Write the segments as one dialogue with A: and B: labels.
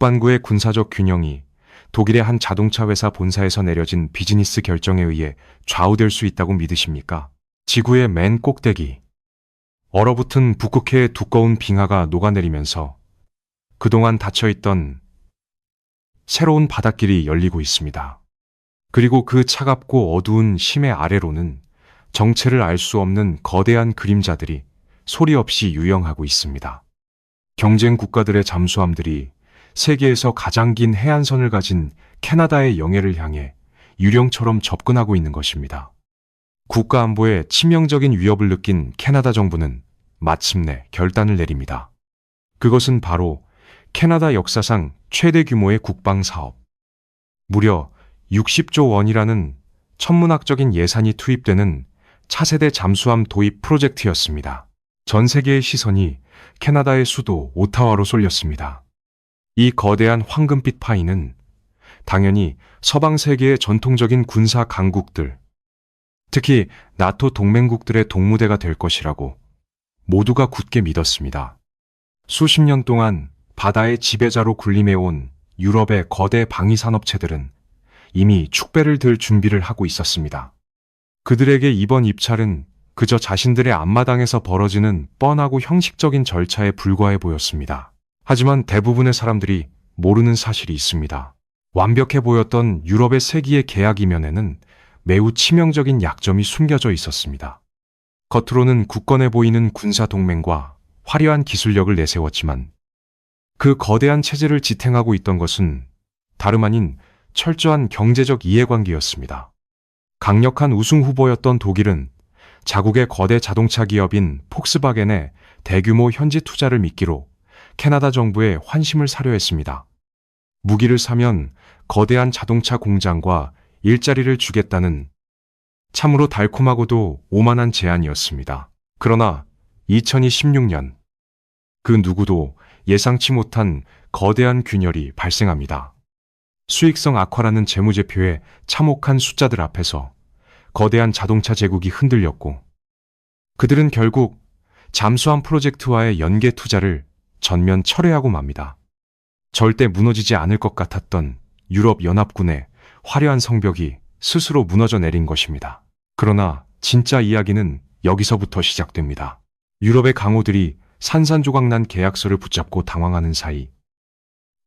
A: 북반구의 군사적 균형이 독일의 한 자동차 회사 본사에서 내려진 비즈니스 결정에 의해 좌우될 수 있다고 믿으십니까? 지구의 맨 꼭대기. 얼어붙은 북극해의 두꺼운 빙하가 녹아내리면서 그동안 닫혀있던 새로운 바닷길이 열리고 있습니다. 그리고 그 차갑고 어두운 심해 아래로는 정체를 알 수 없는 거대한 그림자들이 소리 없이 유영하고 있습니다. 경쟁 국가들의 잠수함들이 세계에서 가장 긴 해안선을 가진 캐나다의 영해를 향해 유령처럼 접근하고 있는 것입니다. 국가 안보에 치명적인 위협을 느낀 캐나다 정부는 마침내 결단을 내립니다. 그것은 바로 캐나다 역사상 최대 규모의 국방 사업. 무려 60조 원이라는 천문학적인 예산이 투입되는 차세대 잠수함 도입 프로젝트였습니다. 전 세계의 시선이 캐나다의 수도 오타와로 쏠렸습니다. 이 거대한 황금빛 파이는 당연히 서방 세계의 전통적인 군사 강국들, 특히 나토 동맹국들의 동무대가 될 것이라고 모두가 굳게 믿었습니다. 수십 년 동안 바다의 지배자로 군림해온 유럽의 거대 방위산업체들은 이미 축배를 들 준비를 하고 있었습니다. 그들에게 이번 입찰은 그저 자신들의 앞마당에서 벌어지는 뻔하고 형식적인 절차에 불과해 보였습니다. 하지만 대부분의 사람들이 모르는 사실이 있습니다. 완벽해 보였던 유럽의 세기의 계약 이면에는 매우 치명적인 약점이 숨겨져 있었습니다. 겉으로는 굳건해 보이는 군사 동맹과 화려한 기술력을 내세웠지만 그 거대한 체제를 지탱하고 있던 것은 다름 아닌 철저한 경제적 이해관계였습니다. 강력한 우승 후보였던 독일은 자국의 거대 자동차 기업인 폭스바겐의 대규모 현지 투자를 미끼로 캐나다 정부에 환심을 사려 했습니다. 무기를 사면 거대한 자동차 공장과 일자리를 주겠다는 참으로 달콤하고도 오만한 제안이었습니다. 그러나 2016년 그 누구도 예상치 못한 거대한 균열이 발생합니다. 수익성 악화라는 재무제표의 참혹한 숫자들 앞에서 거대한 자동차 제국이 흔들렸고 그들은 결국 잠수함 프로젝트와의 연계 투자를 전면 철회하고 맙니다. 절대 무너지지 않을 것 같았던 유럽연합군의 화려한 성벽이 스스로 무너져 내린 것입니다. 그러나 진짜 이야기는 여기서부터 시작됩니다. 유럽의 강호들이 산산조각난 계약서를 붙잡고 당황하는 사이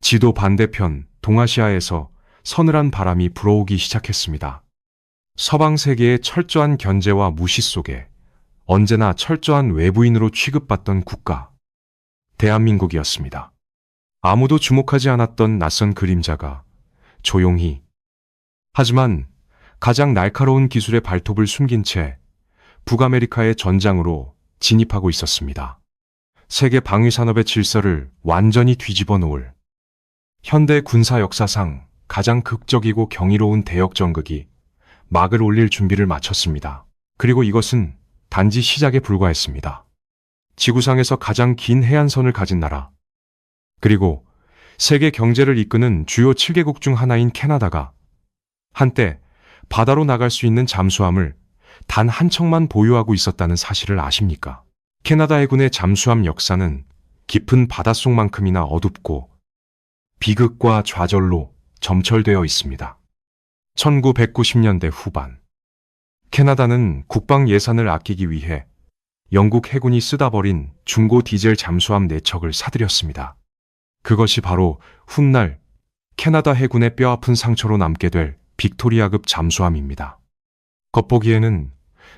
A: 지도 반대편 동아시아에서 서늘한 바람이 불어오기 시작했습니다. 서방 세계의 철저한 견제와 무시 속에 언제나 철저한 외부인으로 취급받던 국가, 대한민국이었습니다. 아무도 주목하지 않았던 낯선 그림자가 조용히, 하지만 가장 날카로운 기술의 발톱을 숨긴 채 북아메리카의 전장으로 진입하고 있었습니다. 세계 방위산업의 질서를 완전히 뒤집어 놓을 현대 군사 역사상 가장 극적이고 경이로운 대역전극이 막을 올릴 준비를 마쳤습니다. 그리고 이것은 단지 시작에 불과했습니다. 지구상에서 가장 긴 해안선을 가진 나라, 그리고 세계 경제를 이끄는 주요 7개국 중 하나인 캐나다가 한때 바다로 나갈 수 있는 잠수함을 단 한 척만 보유하고 있었다는 사실을 아십니까? 캐나다 해군의 잠수함 역사는 깊은 바닷속만큼이나 어둡고 비극과 좌절로 점철되어 있습니다. 1990년대 후반, 캐나다는 국방 예산을 아끼기 위해 영국 해군이 쓰다 버린 중고 디젤 잠수함 4척을 사들였습니다. 그것이 바로 훗날 캐나다 해군의 뼈아픈 상처로 남게 될 빅토리아급 잠수함입니다. 겉보기에는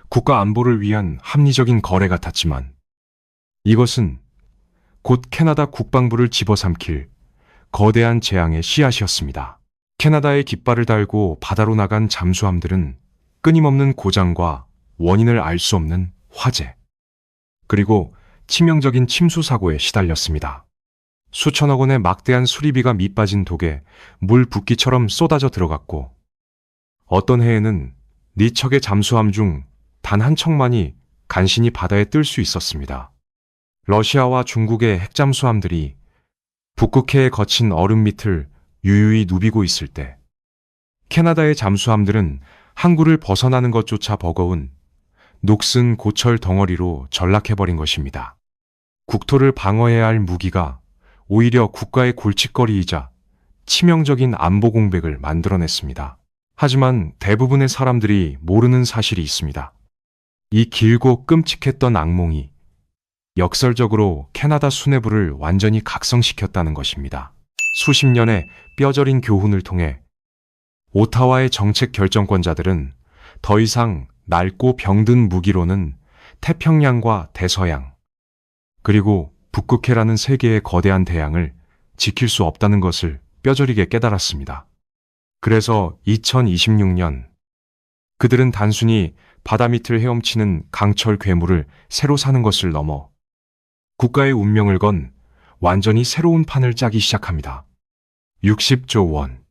A: 국가 안보를 위한 합리적인 거래 같았지만 이것은 곧 캐나다 국방부를 집어삼킬 거대한 재앙의 씨앗이었습니다. 캐나다의 깃발을 달고 바다로 나간 잠수함들은 끊임없는 고장과 원인을 알 수 없는 화재, 그리고 치명적인 침수 사고에 시달렸습니다. 수천억 원의 막대한 수리비가 밑빠진 독에 물 붓기처럼 쏟아져 들어갔고 어떤 해에는 4척의 잠수함 중 단 한 척만이 간신히 바다에 뜰 수 있었습니다. 러시아와 중국의 핵잠수함들이 북극해의 거친 얼음 밑을 유유히 누비고 있을 때 캐나다의 잠수함들은 항구를 벗어나는 것조차 버거운 녹슨 고철 덩어리로 전락해버린 것입니다. 국토를 방어해야 할 무기가 오히려 국가의 골칫거리이자 치명적인 안보 공백을 만들어냈습니다. 하지만 대부분의 사람들이 모르는 사실이 있습니다. 이 길고 끔찍했던 악몽이 역설적으로 캐나다 수뇌부를 완전히 각성시켰다는 것입니다. 수십 년의 뼈저린 교훈을 통해 오타와의 정책 결정권자들은 더 이상 낡고 병든 무기로는 태평양과 대서양, 그리고 북극해라는 세 개의 거대한 대양을 지킬 수 없다는 것을 뼈저리게 깨달았습니다. 그래서 2026년 그들은 단순히 바다 밑을 헤엄치는 강철 괴물을 새로 사는 것을 넘어 국가의 운명을 건 완전히 새로운 판을 짜기 시작합니다. 60조 원.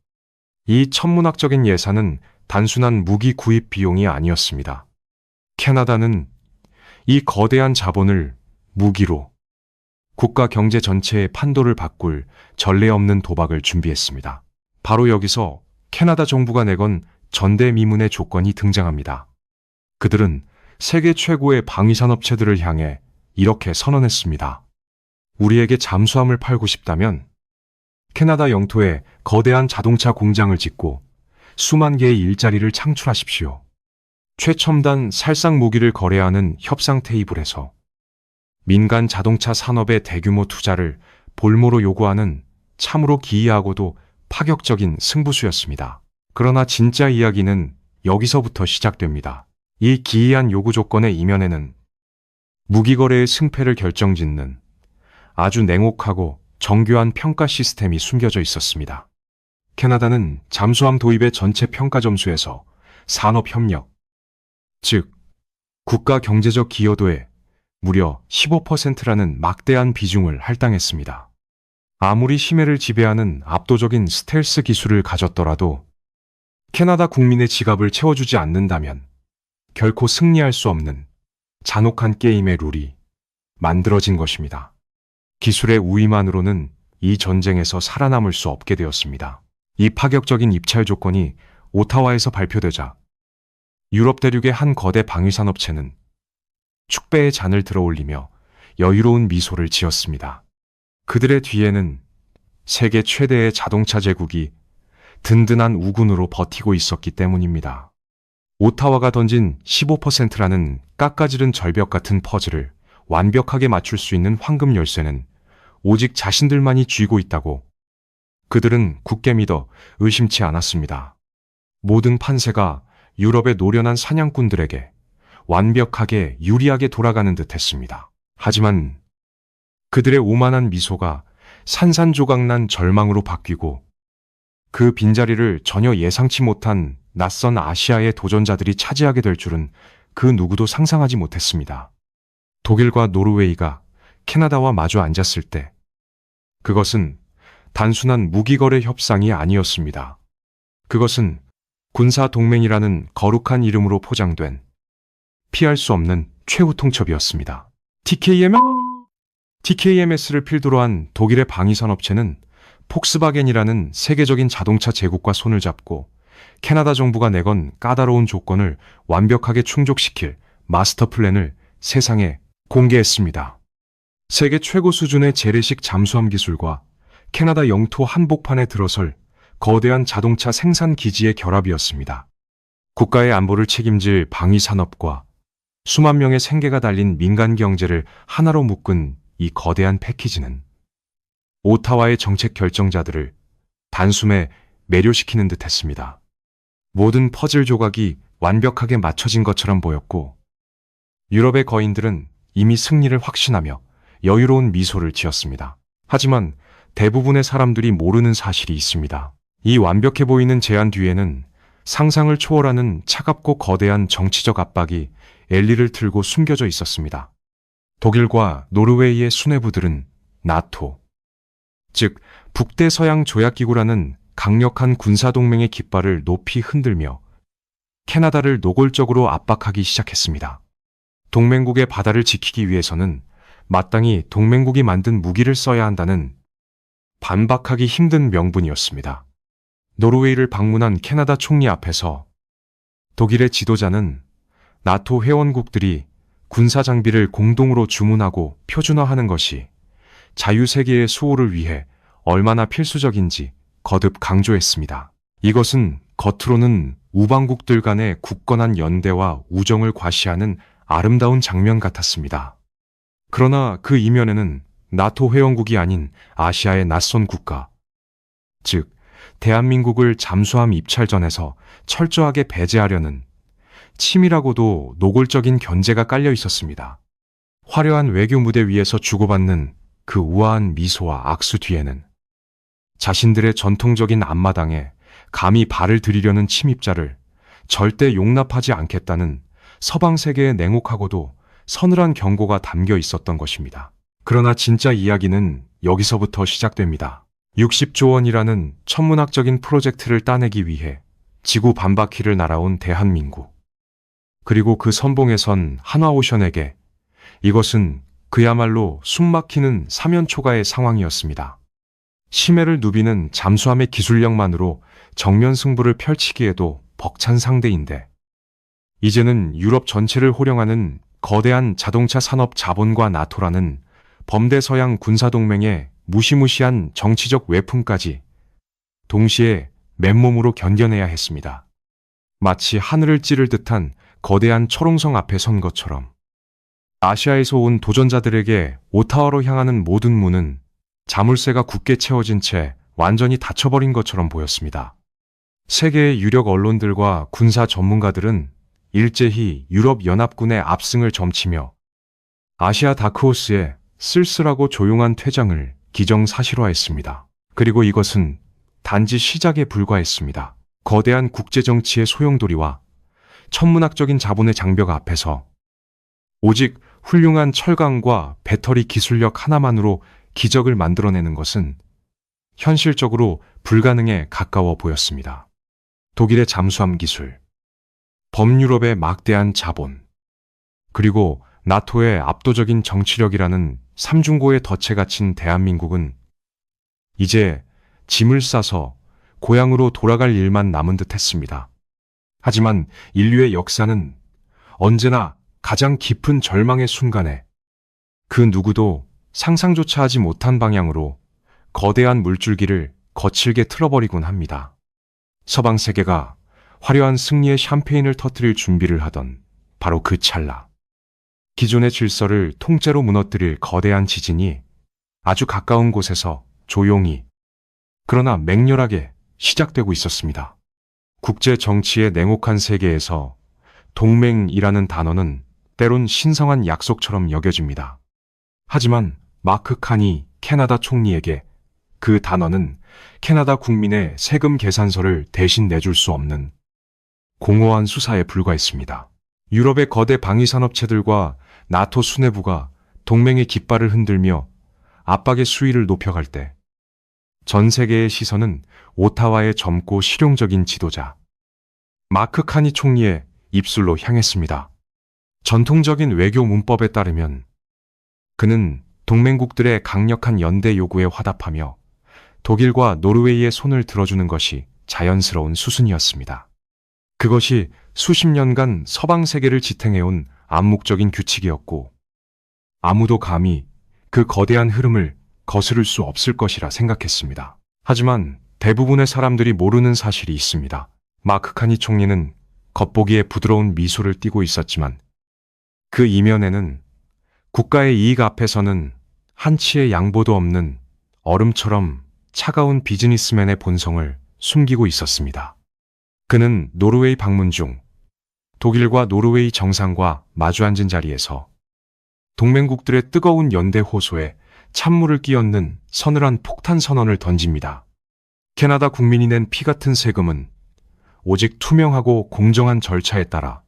A: 이 천문학적인 예산은 단순한 무기 구입 비용이 아니었습니다. 캐나다는 이 거대한 자본을 무기로 국가 경제 전체의 판도를 바꿀 전례 없는 도박을 준비했습니다. 바로 여기서 캐나다 정부가 내건 전대미문의 조건이 등장합니다. 그들은 세계 최고의 방위산업체들을 향해 이렇게 선언했습니다. 우리에게 잠수함을 팔고 싶다면 캐나다 영토에 거대한 자동차 공장을 짓고 수만 개의 일자리를 창출하십시오. 최첨단 살상 무기를 거래하는 협상 테이블에서 민간 자동차 산업의 대규모 투자를 볼모로 요구하는 참으로 기이하고도 파격적인 승부수였습니다. 그러나 진짜 이야기는 여기서부터 시작됩니다. 이 기이한 요구 조건의 이면에는 무기거래의 승패를 결정짓는 아주 냉혹하고 정교한 평가 시스템이 숨겨져 있었습니다. 캐나다는 잠수함 도입의 전체 평가 점수에서 산업협력, 즉 국가 경제적 기여도에 무려 15%라는 막대한 비중을 할당했습니다. 아무리 심해를 지배하는 압도적인 스텔스 기술을 가졌더라도 캐나다 국민의 지갑을 채워주지 않는다면 결코 승리할 수 없는 잔혹한 게임의 룰이 만들어진 것입니다. 기술의 우위만으로는 이 전쟁에서 살아남을 수 없게 되었습니다. 이 파격적인 입찰 조건이 오타와에서 발표되자 유럽 대륙의 한 거대 방위산업체는 축배의 잔을 들어올리며 여유로운 미소를 지었습니다. 그들의 뒤에는 세계 최대의 자동차 제국이 든든한 우군으로 버티고 있었기 때문입니다. 오타와가 던진 15%라는 깎아지른 절벽 같은 퍼즐을 완벽하게 맞출 수 있는 황금 열쇠는 오직 자신들만이 쥐고 있다고 그들은 굳게 믿어 의심치 않았습니다. 모든 판세가 유럽의 노련한 사냥꾼들에게 완벽하게 유리하게 돌아가는 듯 했습니다. 하지만 그들의 오만한 미소가 산산조각난 절망으로 바뀌고 그 빈자리를 전혀 예상치 못한 낯선 아시아의 도전자들이 차지하게 될 줄은 그 누구도 상상하지 못했습니다. 독일과 노르웨이가 캐나다와 마주 앉았을 때 그것은 단순한 무기거래 협상이 아니었습니다. 그것은 군사동맹이라는 거룩한 이름으로 포장된 피할 수 없는 최후 통첩이었습니다. TKMS를 필두로 한 독일의 방위산업체는 폭스바겐이라는 세계적인 자동차 제국과 손을 잡고 캐나다 정부가 내건 까다로운 조건을 완벽하게 충족시킬 마스터 플랜을 세상에 공개했습니다. 세계 최고 수준의 재래식 잠수함 기술과 캐나다 영토 한복판에 들어설 거대한 자동차 생산 기지의 결합이었습니다. 국가의 안보를 책임질 방위산업과 수만 명의 생계가 달린 민간 경제를 하나로 묶은 이 거대한 패키지는 오타와의 정책 결정자들을 단숨에 매료시키는 듯 했습니다. 모든 퍼즐 조각이 완벽하게 맞춰진 것처럼 보였고 유럽의 거인들은 이미 승리를 확신하며 여유로운 미소를 지었습니다. 하지만 대부분의 사람들이 모르는 사실이 있습니다. 이 완벽해 보이는 제안 뒤에는 상상을 초월하는 차갑고 거대한 정치적 압박이 엘리를 틀고 숨겨져 있었습니다. 독일과 노르웨이의 수뇌부들은 나토, 즉 북대서양 조약기구라는 강력한 군사동맹의 깃발을 높이 흔들며 캐나다를 노골적으로 압박하기 시작했습니다. 동맹국의 바다를 지키기 위해서는 마땅히 동맹국이 만든 무기를 써야 한다는 반박하기 힘든 명분이었습니다. 노르웨이를 방문한 캐나다 총리 앞에서 독일의 지도자는 나토 회원국들이 군사 장비를 공동으로 주문하고 표준화하는 것이 자유세계의 수호를 위해 얼마나 필수적인지 거듭 강조했습니다. 이것은 겉으로는 우방국들 간의 굳건한 연대와 우정을 과시하는 아름다운 장면 같았습니다. 그러나 그 이면에는 나토 회원국이 아닌 아시아의 낯선 국가, 즉 대한민국을 잠수함 입찰전에서 철저하게 배제하려는 치밀하고도 노골적인 견제가 깔려 있었습니다. 화려한 외교 무대 위에서 주고받는 그 우아한 미소와 악수 뒤에는 자신들의 전통적인 앞마당에 감히 발을 들이려는 침입자를 절대 용납하지 않겠다는 서방 세계의 냉혹하고도 서늘한 경고가 담겨 있었던 것입니다. 그러나 진짜 이야기는 여기서부터 시작됩니다. 60조 원이라는 천문학적인 프로젝트를 따내기 위해 지구 반바퀴를 날아온 대한민국. 그리고 그 선봉에 선 한화오션에게 이것은 그야말로 숨막히는 사면초가의 상황이었습니다. 심해를 누비는 잠수함의 기술력만으로 정면 승부를 펼치기에도 벅찬 상대인데 이제는 유럽 전체를 호령하는 거대한 자동차 산업 자본과 나토라는 범대 서양 군사동맹의 무시무시한 정치적 외풍까지 동시에 맨몸으로 견뎌내야 했습니다. 마치 하늘을 찌를 듯한 거대한 초롱성 앞에 선 것처럼 아시아에서 온 도전자들에게 오타와로 향하는 모든 문은 자물쇠가 굳게 채워진 채 완전히 닫혀버린 것처럼 보였습니다. 세계의 유력 언론들과 군사 전문가들은 일제히 유럽 연합군의 압승을 점치며 아시아 다크호스의 쓸쓸하고 조용한 퇴장을 기정사실화했습니다. 그리고 이것은 단지 시작에 불과했습니다. 거대한 국제정치의 소용돌이와 천문학적인 자본의 장벽 앞에서 오직 훌륭한 철강과 배터리 기술력 하나만으로 기적을 만들어내는 것은 현실적으로 불가능에 가까워 보였습니다. 독일의 잠수함 기술, 범유럽의 막대한 자본, 그리고 나토의 압도적인 정치력이라는 삼중고에 덫에 갇힌 대한민국은 이제 짐을 싸서 고향으로 돌아갈 일만 남은 듯 했습니다. 하지만 인류의 역사는 언제나 가장 깊은 절망의 순간에 그 누구도 상상조차 하지 못한 방향으로 거대한 물줄기를 거칠게 틀어버리곤 합니다. 서방 세계가 화려한 승리의 샴페인을 터뜨릴 준비를 하던 바로 그 찰나, 기존의 질서를 통째로 무너뜨릴 거대한 지진이 아주 가까운 곳에서 조용히 그러나 맹렬하게 시작되고 있었습니다. 국제 정치의 냉혹한 세계에서 동맹이라는 단어는 때론 신성한 약속처럼 여겨집니다. 하지만 마크 칸이 캐나다 총리에게 그 단어는 캐나다 국민의 세금 계산서를 대신 내줄 수 없는 공허한 수사에 불과했습니다. 유럽의 거대 방위산업체들과 나토 수뇌부가 동맹의 깃발을 흔들며 압박의 수위를 높여갈 때 전 세계의 시선은 오타와의 젊고 실용적인 지도자 마크 카니 총리의 입술로 향했습니다. 전통적인 외교 문법에 따르면 그는 동맹국들의 강력한 연대 요구에 화답하며 독일과 노르웨이의 손을 들어주는 것이 자연스러운 수순이었습니다. 그것이 수십 년간 서방 세계를 지탱해온 암묵적인 규칙이었고 아무도 감히 그 거대한 흐름을 거스를 수 없을 것이라 생각했습니다. 하지만 대부분의 사람들이 모르는 사실이 있습니다. 마크 카니 총리는 겉보기에 부드러운 미소를 띠고 있었지만 그 이면에는 국가의 이익 앞에서는 한치의 양보도 없는 얼음처럼 차가운 비즈니스맨의 본성을 숨기고 있었습니다. 그는 노르웨이 방문 중 독일과 노르웨이 정상과 마주 앉은 자리에서 동맹국들의 뜨거운 연대 호소에 찬물을 끼얹는 서늘한 폭탄 선언을 던집니다. 캐나다 국민이 낸 피 같은 세금은 오직 투명하고 공정한 절차에 따라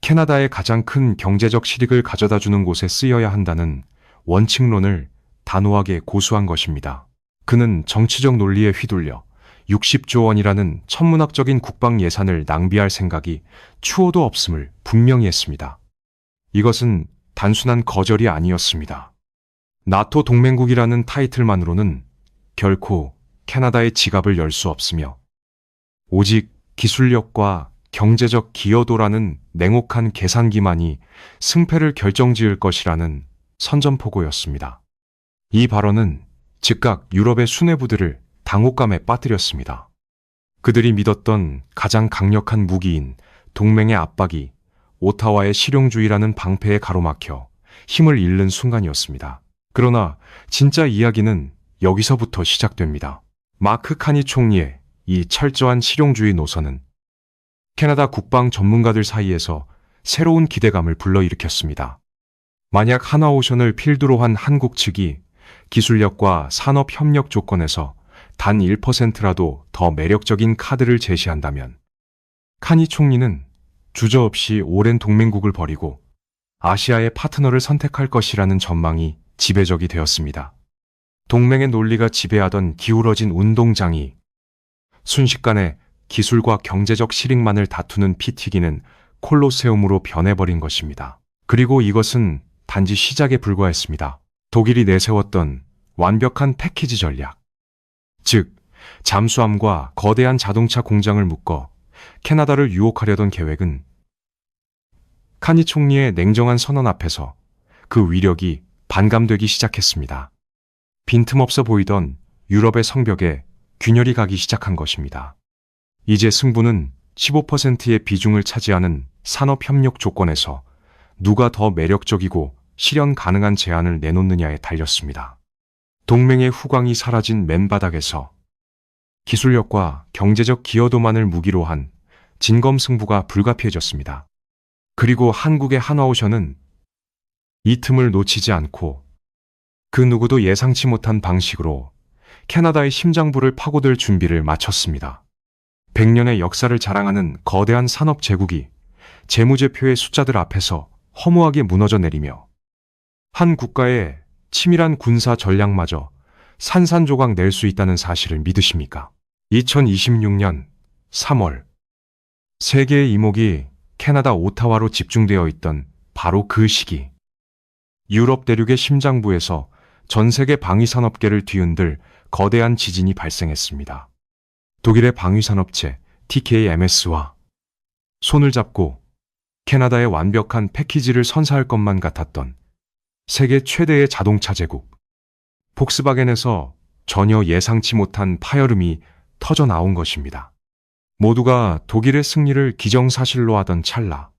A: 캐나다의 가장 큰 경제적 실익을 가져다 주는 곳에 쓰여야 한다는 원칙론을 단호하게 고수한 것입니다. 그는 정치적 논리에 휘둘려 60조 원이라는 천문학적인 국방 예산을 낭비할 생각이 추호도 없음을 분명히 했습니다. 이것은 단순한 거절이 아니었습니다. 나토 동맹국이라는 타이틀만으로는 결코 캐나다의 지갑을 열 수 없으며 오직 기술력과 경제적 기여도라는 냉혹한 계산기만이 승패를 결정지을 것이라는 선전포고였습니다. 이 발언은 즉각 유럽의 수뇌부들을 당혹감에 빠뜨렸습니다. 그들이 믿었던 가장 강력한 무기인 동맹의 압박이 오타와의 실용주의라는 방패에 가로막혀 힘을 잃는 순간이었습니다. 그러나 진짜 이야기는 여기서부터 시작됩니다. 마크 카니 총리의 이 철저한 실용주의 노선은 캐나다 국방 전문가들 사이에서 새로운 기대감을 불러일으켰습니다. 만약 하나오션을 필두로 한 한국 측이 기술력과 산업협력 조건에서 단 1%라도 더 매력적인 카드를 제시한다면 카니 총리는 주저없이 오랜 동맹국을 버리고 아시아의 파트너를 선택할 것이라는 전망이 지배적이 되었습니다. 동맹의 논리가 지배하던 기울어진 운동장이 순식간에 기술과 경제적 실익만을 다투는 피 튀기는 콜로세움으로 변해버린 것입니다. 그리고 이것은 단지 시작에 불과했습니다. 독일이 내세웠던 완벽한 패키지 전략, 즉 잠수함과 거대한 자동차 공장을 묶어 캐나다를 유혹하려던 계획은 카니 총리의 냉정한 선언 앞에서 그 위력이 반감되기 시작했습니다. 빈틈없어 보이던 유럽의 성벽에 균열이 가기 시작한 것입니다. 이제 승부는 15%의 비중을 차지하는 산업협력 조건에서 누가 더 매력적이고 실현 가능한 제안을 내놓느냐에 달렸습니다. 동맹의 후광이 사라진 맨바닥에서 기술력과 경제적 기여도만을 무기로 한 진검승부가 불가피해졌습니다. 그리고 한국의 한화오션은 이 틈을 놓치지 않고 그 누구도 예상치 못한 방식으로 캐나다의 심장부를 파고들 준비를 마쳤습니다. 100년의 역사를 자랑하는 거대한 산업 제국이 재무제표의 숫자들 앞에서 허무하게 무너져 내리며 한 국가의 치밀한 군사 전략마저 산산조각 낼 수 있다는 사실을 믿으십니까? 2026년 3월 세계의 이목이 캐나다 오타와로 집중되어 있던 바로 그 시기, 유럽 대륙의 심장부에서 전 세계 방위산업계를 뒤흔들 거대한 지진이 발생했습니다. 독일의 방위산업체 TKMS와 손을 잡고 캐나다의 완벽한 패키지를 선사할 것만 같았던 세계 최대의 자동차 제국 폭스바겐에서 전혀 예상치 못한 파열음이 터져 나온 것입니다. 모두가 독일의 승리를 기정사실로 하던 찰나,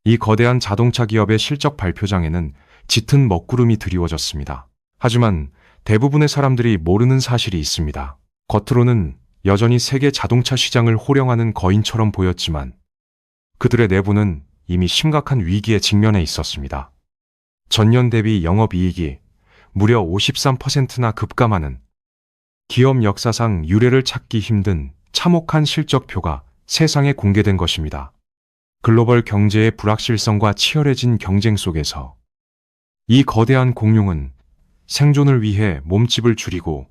A: 이 거대한 자동차 기업의 실적 발표장에는 짙은 먹구름이 드리워졌습니다. 하지만 대부분의 사람들이 모르는 사실이 있습니다. 겉으로는 여전히 세계 자동차 시장을 호령하는 거인처럼 보였지만 그들의 내부는 이미 심각한 위기에 직면해 있었습니다. 전년 대비 영업이익이 무려 53%나 급감하는 기업 역사상 유례를 찾기 힘든 참혹한 실적표가 세상에 공개된 것입니다. 글로벌 경제의 불확실성과 치열해진 경쟁 속에서 이 거대한 공룡은 생존을 위해 몸집을 줄이고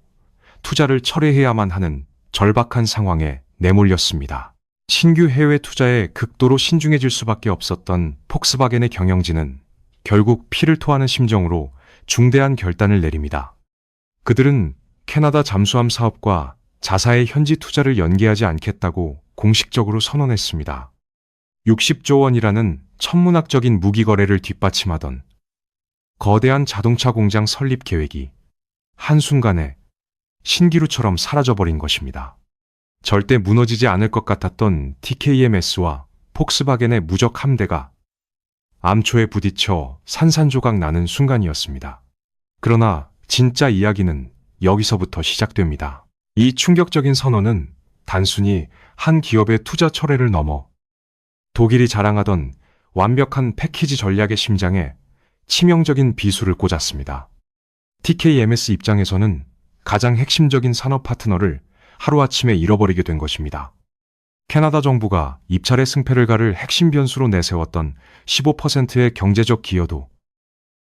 A: 투자를 철회해야만 하는 절박한 상황에 내몰렸습니다. 신규 해외 투자에 극도로 신중해질 수밖에 없었던 폭스바겐의 경영진은 결국 피를 토하는 심정으로 중대한 결단을 내립니다. 그들은 캐나다 잠수함 사업과 자사의 현지 투자를 연계하지 않겠다고 공식적으로 선언했습니다. 60조 원이라는 천문학적인 무기 거래를 뒷받침하던 거대한 자동차 공장 설립 계획이 한순간에 신기루처럼 사라져버린 것입니다. 절대 무너지지 않을 것 같았던 TKMS와 폭스바겐의 무적 함대가 암초에 부딪혀 산산조각 나는 순간이었습니다. 그러나 진짜 이야기는 여기서부터 시작됩니다. 이 충격적인 선언은 단순히 한 기업의 투자 철회를 넘어 독일이 자랑하던 완벽한 패키지 전략의 심장에 치명적인 비수를 꽂았습니다. TKMS 입장에서는 가장 핵심적인 산업 파트너를 하루아침에 잃어버리게 된 것입니다. 캐나다 정부가 입찰의 승패를 가를 핵심 변수로 내세웠던 15%의 경제적 기여도,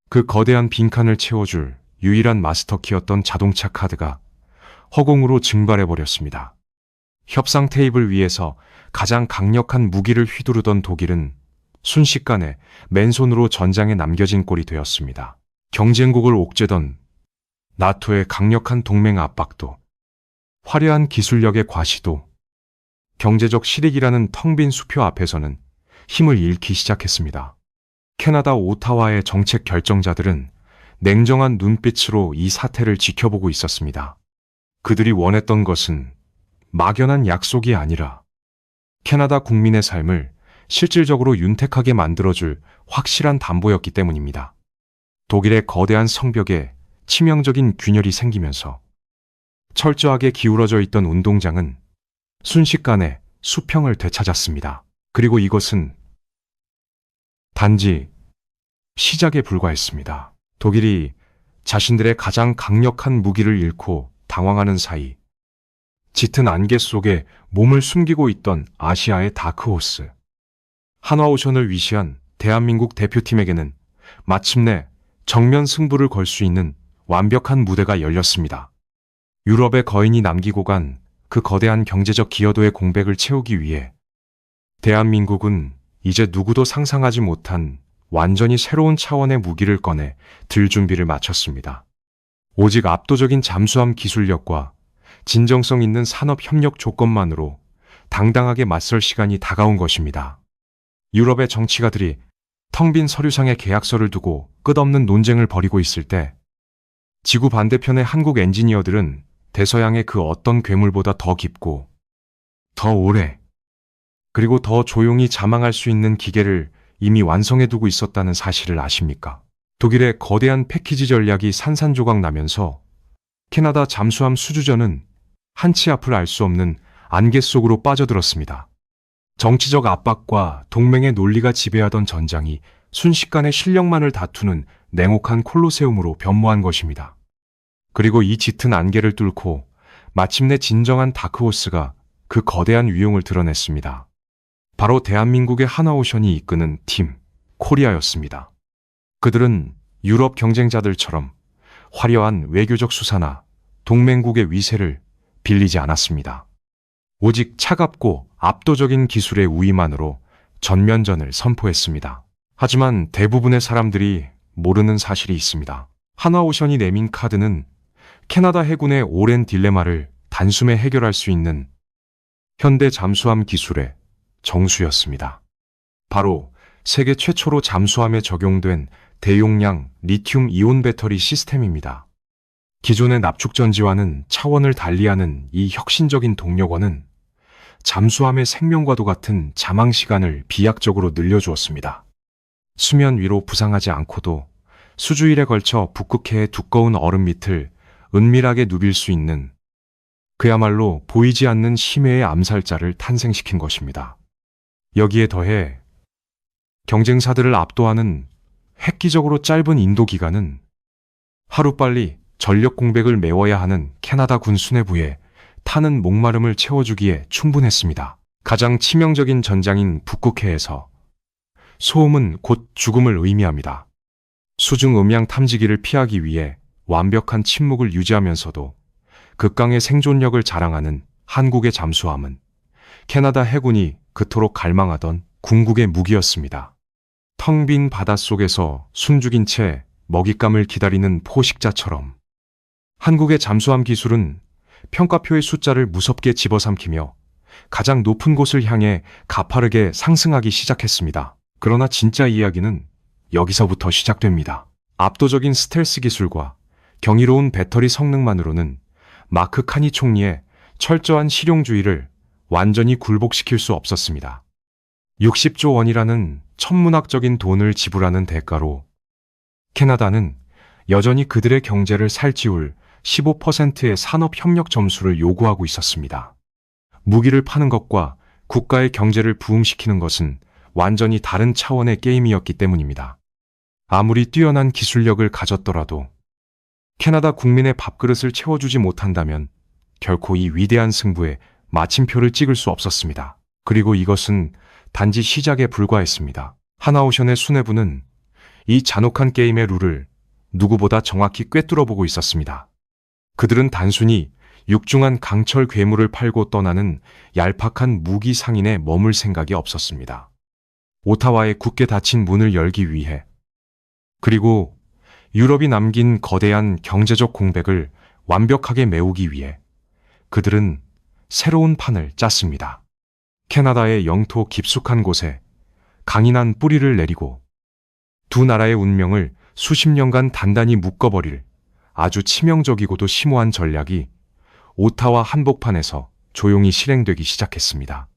A: 그 거대한 빈칸을 채워줄 유일한 마스터키였던 자동차 카드가 허공으로 증발해버렸습니다. 협상 테이블 위에서 가장 강력한 무기를 휘두르던 독일은 순식간에 맨손으로 전장에 남겨진 꼴이 되었습니다. 경쟁국을 옥죄던 나토의 강력한 동맹 압박도, 화려한 기술력의 과시도, 경제적 실익이라는 텅 빈 수표 앞에서는 힘을 잃기 시작했습니다. 캐나다 오타와의 정책 결정자들은 냉정한 눈빛으로 이 사태를 지켜보고 있었습니다. 그들이 원했던 것은 막연한 약속이 아니라 캐나다 국민의 삶을 실질적으로 윤택하게 만들어줄 확실한 담보였기 때문입니다. 독일의 거대한 성벽에 치명적인 균열이 생기면서 철저하게 기울어져 있던 운동장은 순식간에 수평을 되찾았습니다. 그리고 이것은 단지 시작에 불과했습니다. 독일이 자신들의 가장 강력한 무기를 잃고 당황하는 사이 짙은 안개 속에 몸을 숨기고 있던 아시아의 다크호스, 한화오션을 위시한 대한민국 대표팀에게는 마침내 정면 승부를 걸 수 있는 완벽한 무대가 열렸습니다. 유럽의 거인이 남기고 간 그 거대한 경제적 기여도의 공백을 채우기 위해 대한민국은 이제 누구도 상상하지 못한 완전히 새로운 차원의 무기를 꺼내 들 준비를 마쳤습니다. 오직 압도적인 잠수함 기술력과 진정성 있는 산업 협력 조건만으로 당당하게 맞설 시간이 다가온 것입니다. 유럽의 정치가들이 텅 빈 서류상의 계약서를 두고 끝없는 논쟁을 벌이고 있을 때 지구 반대편의 한국 엔지니어들은 대서양의 그 어떤 괴물보다 더 깊고 더 오래 그리고 더 조용히 자망할 수 있는 기계를 이미 완성해두고 있었다는 사실을 아십니까? 독일의 거대한 패키지 전략이 산산조각 나면서 캐나다 잠수함 수주전은 한치 앞을 알 수 없는 안개 속으로 빠져들었습니다. 정치적 압박과 동맹의 논리가 지배하던 전장이 순식간에 실력만을 다투는 냉혹한 콜로세움으로 변모한 것입니다. 그리고 이 짙은 안개를 뚫고 마침내 진정한 다크호스가 그 거대한 위용을 드러냈습니다. 바로 대한민국의 한화오션이 이끄는 팀 코리아였습니다. 그들은 유럽 경쟁자들처럼 화려한 외교적 수사나 동맹국의 위세를 빌리지 않았습니다. 오직 차갑고 압도적인 기술의 우위만으로 전면전을 선포했습니다. 하지만 대부분의 사람들이 모르는 사실이 있습니다. 한화오션이 내민 카드는 캐나다 해군의 오랜 딜레마를 단숨에 해결할 수 있는 현대 잠수함 기술의 정수였습니다. 바로 세계 최초로 잠수함에 적용된 대용량 리튬 이온 배터리 시스템입니다. 기존의 납축전지와는 차원을 달리하는 이 혁신적인 동력원은 잠수함의 생명과도 같은 잠항 시간을 비약적으로 늘려주었습니다. 수면 위로 부상하지 않고도 수주일에 걸쳐 북극해의 두꺼운 얼음 밑을 은밀하게 누빌 수 있는 그야말로 보이지 않는 심해의 암살자를 탄생시킨 것입니다. 여기에 더해 경쟁사들을 압도하는 획기적으로 짧은 인도 기간은 하루빨리 전력 공백을 메워야 하는 캐나다 군 수뇌부에 타는 목마름을 채워주기에 충분했습니다. 가장 치명적인 전장인 북극해에서 소음은 곧 죽음을 의미합니다. 수중 음향 탐지기를 피하기 위해 완벽한 침묵을 유지하면서도 극강의 생존력을 자랑하는 한국의 잠수함은 캐나다 해군이 그토록 갈망하던 궁극의 무기였습니다. 텅 빈 바닷속에서 숨죽인 채 먹잇감을 기다리는 포식자처럼 한국의 잠수함 기술은 평가표의 숫자를 무섭게 집어삼키며 가장 높은 곳을 향해 가파르게 상승하기 시작했습니다. 그러나 진짜 이야기는 여기서부터 시작됩니다. 압도적인 스텔스 기술과 경이로운 배터리 성능만으로는 마크 카니 총리의 철저한 실용주의를 완전히 굴복시킬 수 없었습니다. 60조 원이라는 천문학적인 돈을 지불하는 대가로 캐나다는 여전히 그들의 경제를 살찌울 15%의 산업협력 점수를 요구하고 있었습니다. 무기를 파는 것과 국가의 경제를 부흥시키는 것은 완전히 다른 차원의 게임이었기 때문입니다. 아무리 뛰어난 기술력을 가졌더라도 캐나다 국민의 밥그릇을 채워주지 못한다면 결코 이 위대한 승부에 마침표를 찍을 수 없었습니다. 그리고 이것은 단지 시작에 불과했습니다. 한화오션의 수뇌부는 이 잔혹한 게임의 룰을 누구보다 정확히 꿰뚫어보고 있었습니다. 그들은 단순히 육중한 강철 괴물을 팔고 떠나는 얄팍한 무기 상인에 머물 생각이 없었습니다. 오타와의 굳게 닫힌 문을 열기 위해, 그리고 유럽이 남긴 거대한 경제적 공백을 완벽하게 메우기 위해 그들은 새로운 판을 짰습니다. 캐나다의 영토 깊숙한 곳에 강인한 뿌리를 내리고 두 나라의 운명을 수십 년간 단단히 묶어버릴 아주 치명적이고도 심오한 전략이 오타와 한복판에서 조용히 실행되기 시작했습니다.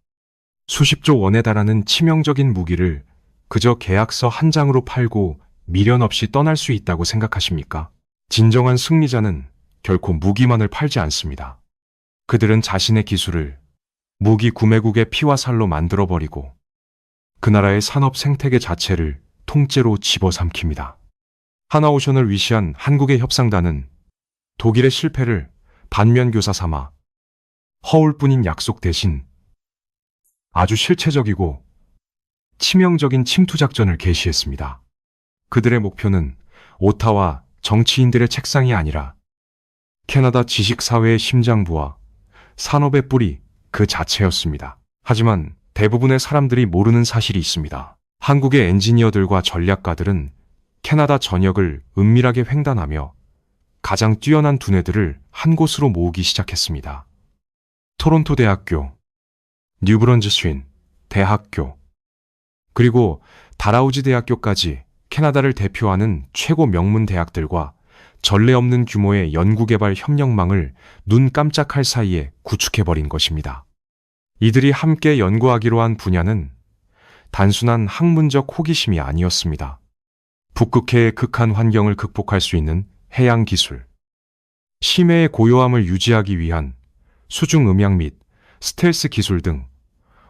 A: 수십조 원에 달하는 치명적인 무기를 그저 계약서 한 장으로 팔고 미련 없이 떠날 수 있다고 생각하십니까? 진정한 승리자는 결코 무기만을 팔지 않습니다. 그들은 자신의 기술을 무기 구매국의 피와 살로 만들어버리고 그 나라의 산업 생태계 자체를 통째로 집어삼킵니다. 하나오션을 위시한 한국의 협상단은 독일의 실패를 반면교사 삼아 허울뿐인 약속 대신 아주 실체적이고 치명적인 침투 작전을 개시했습니다. 그들의 목표는 오타와 정치인들의 책상이 아니라 캐나다 지식사회의 심장부와 산업의 뿌리 그 자체였습니다. 하지만 대부분의 사람들이 모르는 사실이 있습니다. 한국의 엔지니어들과 전략가들은 캐나다 전역을 은밀하게 횡단하며 가장 뛰어난 두뇌들을 한 곳으로 모으기 시작했습니다. 토론토 대학교, 뉴브런즈스윈 대학교, 그리고 다라우지 대학교까지 캐나다를 대표하는 최고 명문 대학들과 전례 없는 규모의 연구개발 협력망을 눈 깜짝할 사이에 구축해버린 것입니다. 이들이 함께 연구하기로 한 분야는 단순한 학문적 호기심이 아니었습니다. 북극해의 극한 환경을 극복할 수 있는 해양 기술, 심해의 고요함을 유지하기 위한 수중 음향 및 스텔스 기술 등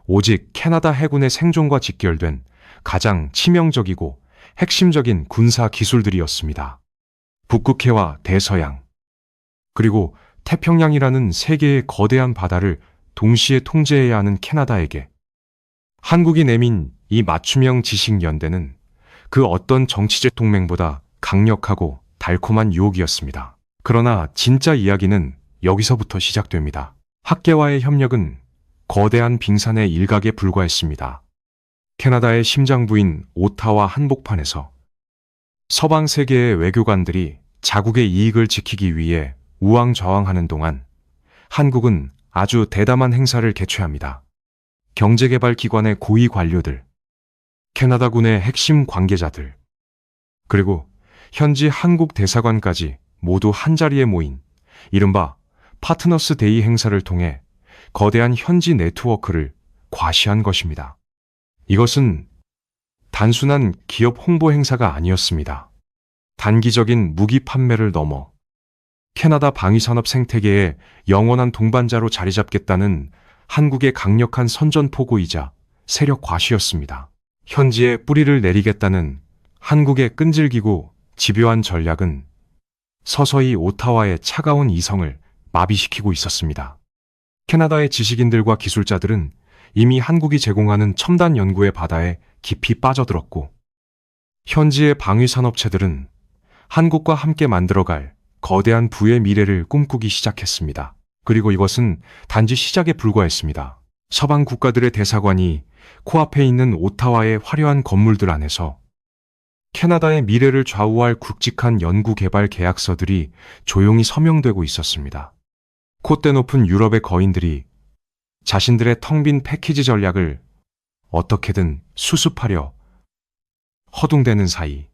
A: 오직 캐나다 해군의 생존과 직결된 가장 치명적이고 핵심적인 군사 기술들이었습니다. 북극해와 대서양, 그리고 태평양이라는 세 개의 거대한 바다를 동시에 통제해야 하는 캐나다에게 한국이 내민 이 맞춤형 지식연대는 그 어떤 정치적 동맹보다 강력하고 달콤한 유혹이었습니다. 그러나 진짜 이야기는 여기서부터 시작됩니다. 학계와의 협력은 거대한 빙산의 일각에 불과했습니다. 캐나다의 심장부인 오타와 한복판에서 서방 세계의 외교관들이 자국의 이익을 지키기 위해 우왕좌왕하는 동안 한국은 아주 대담한 행사를 개최합니다. 경제개발기관의 고위 관료들, 캐나다군의 핵심 관계자들, 그리고 현지 한국 대사관까지 모두 한자리에 모인 이른바 파트너스 데이 행사를 통해 거대한 현지 네트워크를 과시한 것입니다. 이것은 단순한 기업 홍보 행사가 아니었습니다. 단기적인 무기 판매를 넘어 캐나다 방위산업 생태계의 영원한 동반자로 자리 잡겠다는 한국의 강력한 선전포고이자 세력 과시였습니다. 현지에 뿌리를 내리겠다는 한국의 끈질기고 집요한 전략은 서서히 오타와의 차가운 이성을 마비시키고 있었습니다. 캐나다의 지식인들과 기술자들은 이미 한국이 제공하는 첨단 연구의 바다에 깊이 빠져들었고, 현지의 방위산업체들은 한국과 함께 만들어갈 거대한 부의 미래를 꿈꾸기 시작했습니다. 그리고 이것은 단지 시작에 불과했습니다. 서방 국가들의 대사관이 코앞에 있는 오타와의 화려한 건물들 안에서 캐나다의 미래를 좌우할 굵직한 연구개발 계약서들이 조용히 서명되고 있었습니다. 콧대 높은 유럽의 거인들이 자신들의 텅 빈 패키지 전략을 어떻게든 수습하려 허둥대는 사이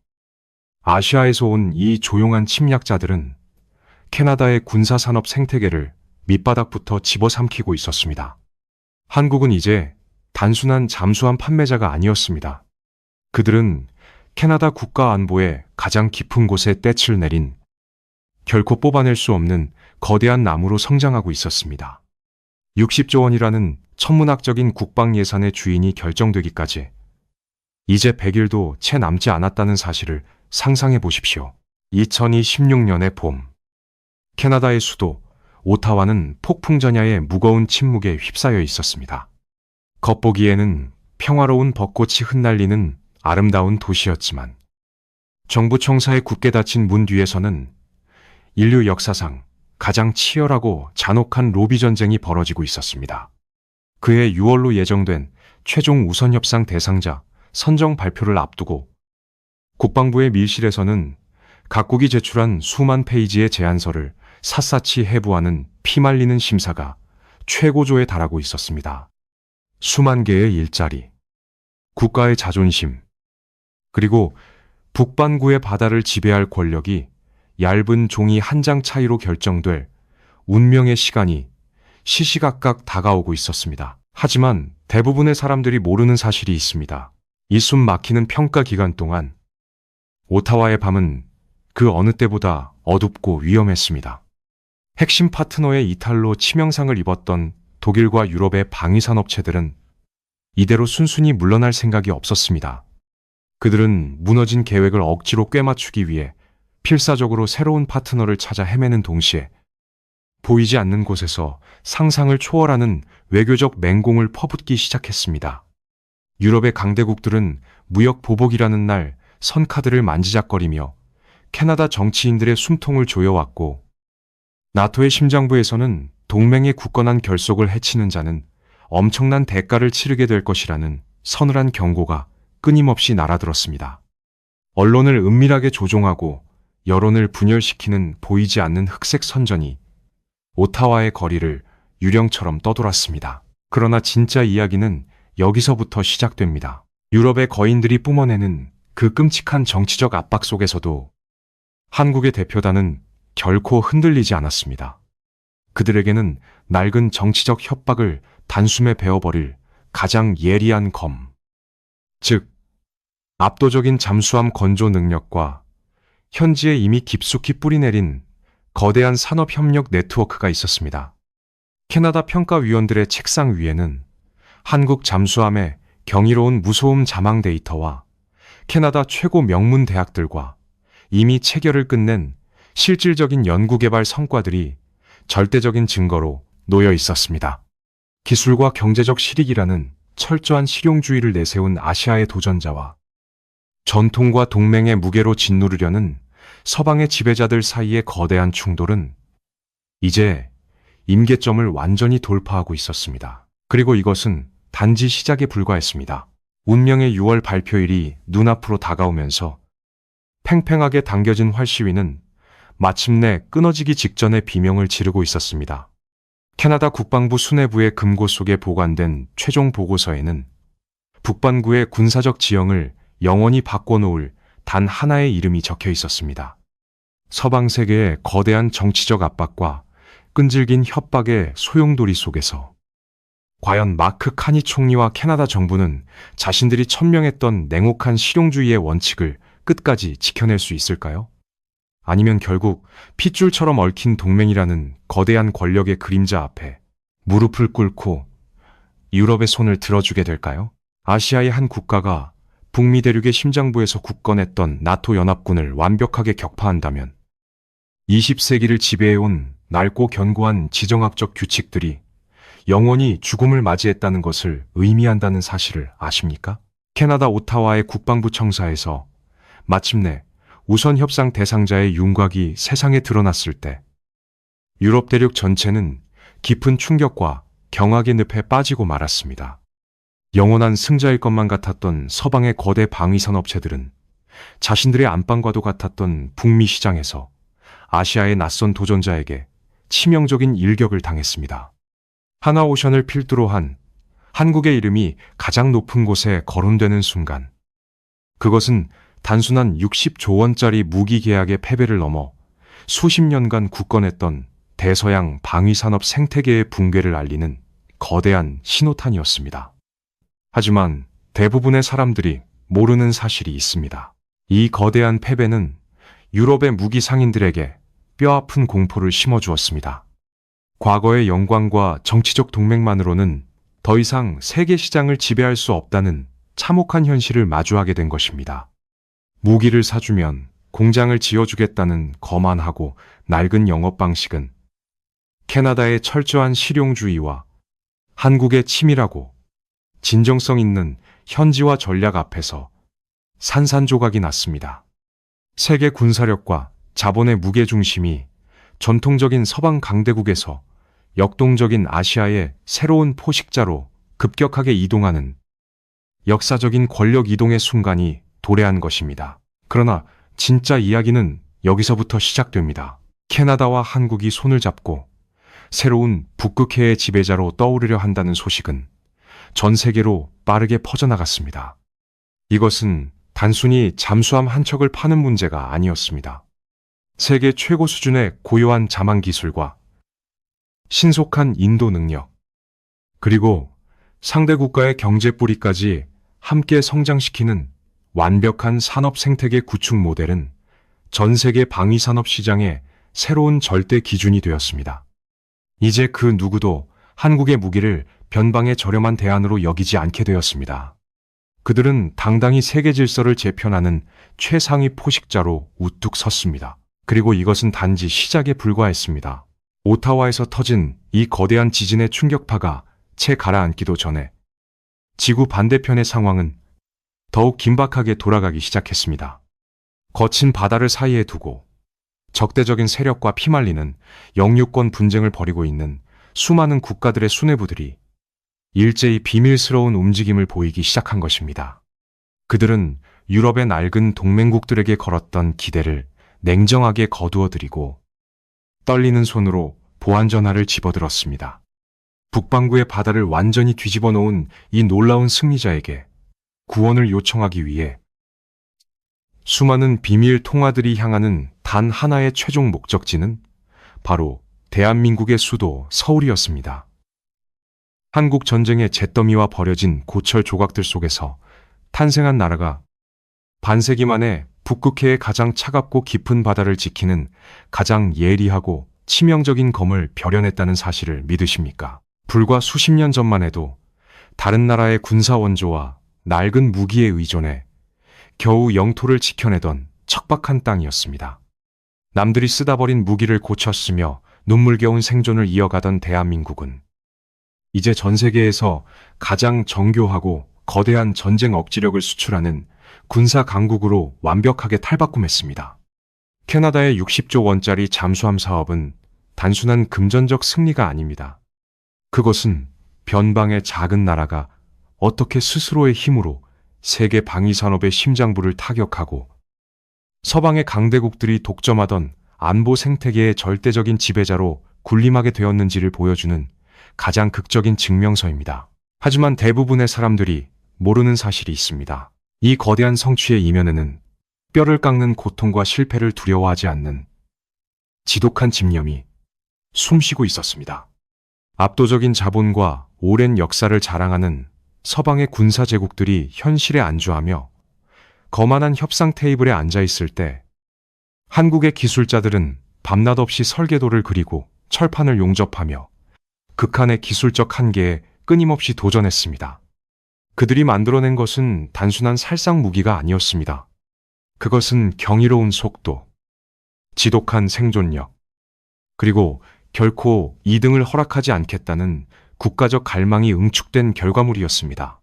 A: 아시아에서 온 이 조용한 침략자들은 캐나다의 군사산업 생태계를 밑바닥부터 집어삼키고 있었습니다. 한국은 이제 단순한 잠수함 판매자가 아니었습니다. 그들은 캐나다 국가 안보의 가장 깊은 곳에 떼칠 내린 결코 뽑아낼 수 없는 거대한 나무로 성장하고 있었습니다. 60조 원이라는 천문학적인 국방 예산의 주인이 결정되기까지 이제 100일도 채 남지 않았다는 사실을 상상해 보십시오. 2016년의 봄, 캐나다의 수도 오타와는 폭풍전야의 무거운 침묵에 휩싸여 있었습니다. 겉보기에는 평화로운 벚꽃이 흩날리는 아름다운 도시였지만 정부 청사에 굳게 닫힌 문 뒤에서는 인류 역사상 가장 치열하고 잔혹한 로비 전쟁이 벌어지고 있었습니다. 그해 6월로 예정된 최종 우선협상 대상자 선정 발표를 앞두고 국방부의 밀실에서는 각국이 제출한 수만 페이지의 제안서를 샅샅이 해부하는 피말리는 심사가 최고조에 달하고 있었습니다. 수만 개의 일자리, 국가의 자존심, 그리고 북반구의 바다를 지배할 권력이 얇은 종이 한 장 차이로 결정될 운명의 시간이 시시각각 다가오고 있었습니다. 하지만 대부분의 사람들이 모르는 사실이 있습니다. 이 숨 막히는 평가 기간 동안 오타와의 밤은 그 어느 때보다 어둡고 위험했습니다. 핵심 파트너의 이탈로 치명상을 입었던 독일과 유럽의 방위산 업체들은 이대로 순순히 물러날 생각이 없었습니다. 그들은 무너진 계획을 억지로 꿰맞추기 위해 필사적으로 새로운 파트너를 찾아 헤매는 동시에 보이지 않는 곳에서 상상을 초월하는 외교적 맹공을 퍼붓기 시작했습니다. 유럽의 강대국들은 무역 보복이라는 날 선카드를 만지작거리며 캐나다 정치인들의 숨통을 조여왔고, 나토의 심장부에서는 동맹의 굳건한 결속을 해치는 자는 엄청난 대가를 치르게 될 것이라는 서늘한 경고가 끊임없이 날아들었습니다. 언론을 은밀하게 조종하고 여론을 분열시키는 보이지 않는 흑색 선전이 오타와의 거리를 유령처럼 떠돌았습니다. 그러나 진짜 이야기는 여기서부터 시작됩니다. 유럽의 거인들이 뿜어내는 그 끔찍한 정치적 압박 속에서도 한국의 대표단은 결코 흔들리지 않았습니다. 그들에게는 낡은 정치적 협박을 단숨에 베어버릴 가장 예리한 검, 즉 압도적인 잠수함 건조 능력과 현지에 이미 깊숙이 뿌리내린 거대한 산업협력 네트워크가 있었습니다. 캐나다 평가위원들의 책상 위에는 한국 잠수함의 경이로운 무소음 자망 데이터와 캐나다 최고 명문 대학들과 이미 체결을 끝낸 실질적인 연구개발 성과들이 절대적인 증거로 놓여 있었습니다. 기술과 경제적 실익이라는 철저한 실용주의를 내세운 아시아의 도전자와 전통과 동맹의 무게로 짓누르려는 서방의 지배자들 사이의 거대한 충돌은 이제 임계점을 완전히 돌파하고 있었습니다. 그리고 이것은 단지 시작에 불과했습니다. 운명의 6월 발표일이 눈앞으로 다가오면서 팽팽하게 당겨진 활시위는 마침내 끊어지기 직전에 비명을 지르고 있었습니다. 캐나다 국방부 수뇌부의 금고 속에 보관된 최종 보고서에는 북반구의 군사적 지형을 영원히 바꿔놓을 단 하나의 이름이 적혀 있었습니다. 서방 세계의 거대한 정치적 압박과 끈질긴 협박의 소용돌이 속에서 과연 마크 카니 총리와 캐나다 정부는 자신들이 천명했던 냉혹한 실용주의의 원칙을 끝까지 지켜낼 수 있을까요? 아니면 결국 핏줄처럼 얽힌 동맹이라는 거대한 권력의 그림자 앞에 무릎을 꿇고 유럽의 손을 들어주게 될까요? 아시아의 한 국가가 북미 대륙의 심장부에서 굳건했던 나토 연합군을 완벽하게 격파한다면 20세기를 지배해온 낡고 견고한 지정학적 규칙들이 영원히 죽음을 맞이했다는 것을 의미한다는 사실을 아십니까? 캐나다 오타와의 국방부 청사에서 마침내 우선 협상 대상자의 윤곽이 세상에 드러났을 때 유럽 대륙 전체는 깊은 충격과 경악의 늪에 빠지고 말았습니다. 영원한 승자일 것만 같았던 서방의 거대 방위산 업체들은 자신들의 안방과도 같았던 북미 시장에서 아시아의 낯선 도전자에게 치명적인 일격을 당했습니다. 하나오션을 필두로 한 한국의 이름이 가장 높은 곳에 거론되는 순간, 그것은 단순한 60조 원짜리 무기 계약의 패배를 넘어 수십 년간 굳건했던 대서양 방위산업 생태계의 붕괴를 알리는 거대한 신호탄이었습니다. 하지만 대부분의 사람들이 모르는 사실이 있습니다. 이 거대한 패배는 유럽의 무기 상인들에게 뼈아픈 공포를 심어주었습니다. 과거의 영광과 정치적 동맹만으로는 더 이상 세계 시장을 지배할 수 없다는 참혹한 현실을 마주하게 된 것입니다. 무기를 사주면 공장을 지어주겠다는 거만하고 낡은 영업 방식은 캐나다의 철저한 실용주의와 한국의 치밀하고 진정성 있는 현지화 전략 앞에서 산산조각이 났습니다. 세계 군사력과 자본의 무게중심이 전통적인 서방 강대국에서 역동적인 아시아의 새로운 포식자로 급격하게 이동하는 역사적인 권력 이동의 순간이 도래한 것입니다. 그러나 진짜 이야기는 여기서부터 시작됩니다. 캐나다와 한국이 손을 잡고 새로운 북극해의 지배자로 떠오르려 한다는 소식은 전 세계로 빠르게 퍼져나갔습니다. 이것은 단순히 잠수함 한 척을 파는 문제가 아니었습니다. 세계 최고 수준의 고요한 자망 기술과 신속한 인도 능력, 그리고 상대 국가의 경제 뿌리까지 함께 성장시키는 완벽한 산업 생태계 구축 모델은 전 세계 방위산업 시장의 새로운 절대 기준이 되었습니다. 이제 그 누구도 한국의 무기를 변방의 저렴한 대안으로 여기지 않게 되었습니다. 그들은 당당히 세계 질서를 재편하는 최상위 포식자로 우뚝 섰습니다. 그리고 이것은 단지 시작에 불과했습니다. 오타와에서 터진 이 거대한 지진의 충격파가 채 가라앉기도 전에 지구 반대편의 상황은 더욱 긴박하게 돌아가기 시작했습니다. 거친 바다를 사이에 두고 적대적인 세력과 피말리는 영유권 분쟁을 벌이고 있는 수많은 국가들의 수뇌부들이 일제히 비밀스러운 움직임을 보이기 시작한 것입니다. 그들은 유럽의 낡은 동맹국들에게 걸었던 기대를 냉정하게 거두어들이고 떨리는 손으로 보안 전화를 집어들었습니다. 북반구의 바다를 완전히 뒤집어 놓은 이 놀라운 승리자에게 구원을 요청하기 위해 수많은 비밀 통화들이 향하는 단 하나의 최종 목적지는 바로 대한민국의 수도 서울이었습니다. 한국 전쟁의 잿더미와 버려진 고철 조각들 속에서 탄생한 나라가 반세기 만에 북극해의 가장 차갑고 깊은 바다를 지키는 가장 예리하고 치명적인 검을 벼려냈다는 사실을 믿으십니까? 불과 수십 년 전만 해도 다른 나라의 군사 원조와 낡은 무기에 의존해 겨우 영토를 지켜내던 척박한 땅이었습니다. 남들이 쓰다 버린 무기를 고쳤으며 눈물겨운 생존을 이어가던 대한민국은 이제 전 세계에서 가장 정교하고 거대한 전쟁 억지력을 수출하는 군사 강국으로 완벽하게 탈바꿈했습니다. 캐나다의 60조 원짜리 잠수함 사업은 단순한 금전적 승리가 아닙니다. 그것은 변방의 작은 나라가 어떻게 스스로의 힘으로 세계 방위산업의 심장부를 타격하고 서방의 강대국들이 독점하던 안보 생태계의 절대적인 지배자로 군림하게 되었는지를 보여주는 가장 극적인 증명서입니다. 하지만 대부분의 사람들이 모르는 사실이 있습니다. 이 거대한 성취의 이면에는 뼈를 깎는 고통과 실패를 두려워하지 않는 지독한 집념이 숨쉬고 있었습니다. 압도적인 자본과 오랜 역사를 자랑하는 서방의 군사 제국들이 현실에 안주하며 거만한 협상 테이블에 앉아 있을 때 한국의 기술자들은 밤낮 없이 설계도를 그리고 철판을 용접하며 극한의 기술적 한계에 끊임없이 도전했습니다. 그들이 만들어낸 것은 단순한 살상 무기가 아니었습니다. 그것은 경이로운 속도, 지독한 생존력, 그리고 결코 이등을 허락하지 않겠다는 국가적 갈망이 응축된 결과물이었습니다.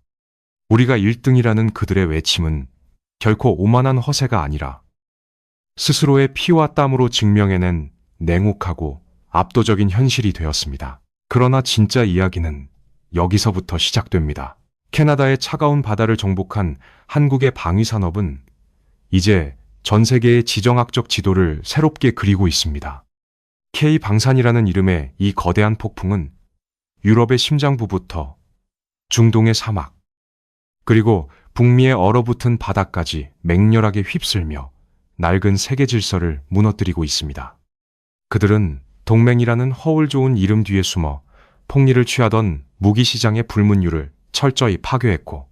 A: 우리가 1등이라는 그들의 외침은 결코 오만한 허세가 아니라 스스로의 피와 땀으로 증명해낸 냉혹하고 압도적인 현실이 되었습니다. 그러나 진짜 이야기는 여기서부터 시작됩니다. 캐나다의 차가운 바다를 정복한 한국의 방위산업은 이제 전 세계의 지정학적 지도를 새롭게 그리고 있습니다. K방산이라는 이름의 이 거대한 폭풍은 유럽의 심장부부터 중동의 사막, 그리고 북미의 얼어붙은 바다까지 맹렬하게 휩쓸며 낡은 세계 질서를 무너뜨리고 있습니다. 그들은 동맹이라는 허울 좋은 이름 뒤에 숨어 폭리를 취하던 무기 시장의 불문율을 철저히 파괴했고,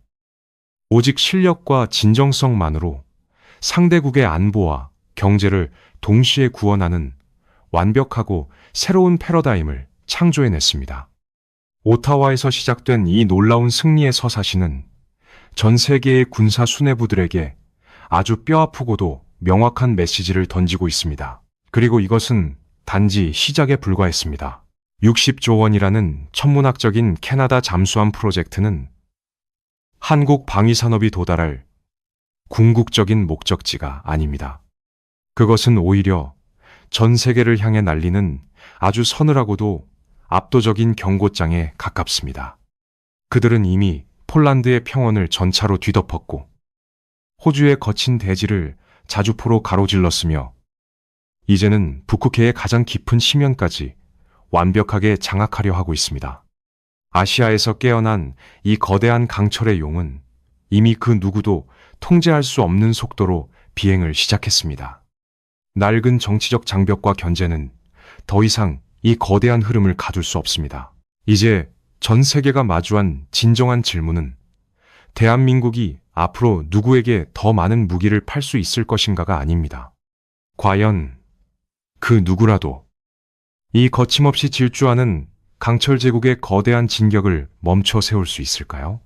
A: 오직 실력과 진정성만으로 상대국의 안보와 경제를 동시에 구원하는 완벽하고 새로운 패러다임을 창조해냈습니다. 오타와에서 시작된 이 놀라운 승리의 서사시는 전 세계의 군사 수뇌부들에게 아주 뼈아프고도 명확한 메시지를 던지고 있습니다. 그리고 이것은 단지 시작에 불과했습니다. 60조 원이라는 천문학적인 캐나다 잠수함 프로젝트는 한국 방위산업이 도달할 궁극적인 목적지가 아닙니다. 그것은 오히려 전 세계를 향해 날리는 아주 서늘하고도 압도적인 경고장에 가깝습니다. 그들은 이미 폴란드의 평원을 전차로 뒤덮었고 호주의 거친 대지를 자주포로 가로질렀으며 이제는 북극해의 가장 깊은 심연까지 완벽하게 장악하려 하고 있습니다. 아시아에서 깨어난 이 거대한 강철의 용은 이미 그 누구도 통제할 수 없는 속도로 비행을 시작했습니다. 낡은 정치적 장벽과 견제는 더 이상 이 거대한 흐름을 가둘 수 없습니다. 이제 전 세계가 마주한 진정한 질문은 대한민국이 앞으로 누구에게 더 많은 무기를 팔 수 있을 것인가가 아닙니다. 과연 그 누구라도 이 거침없이 질주하는 강철 제국의 거대한 진격을 멈춰 세울 수 있을까요?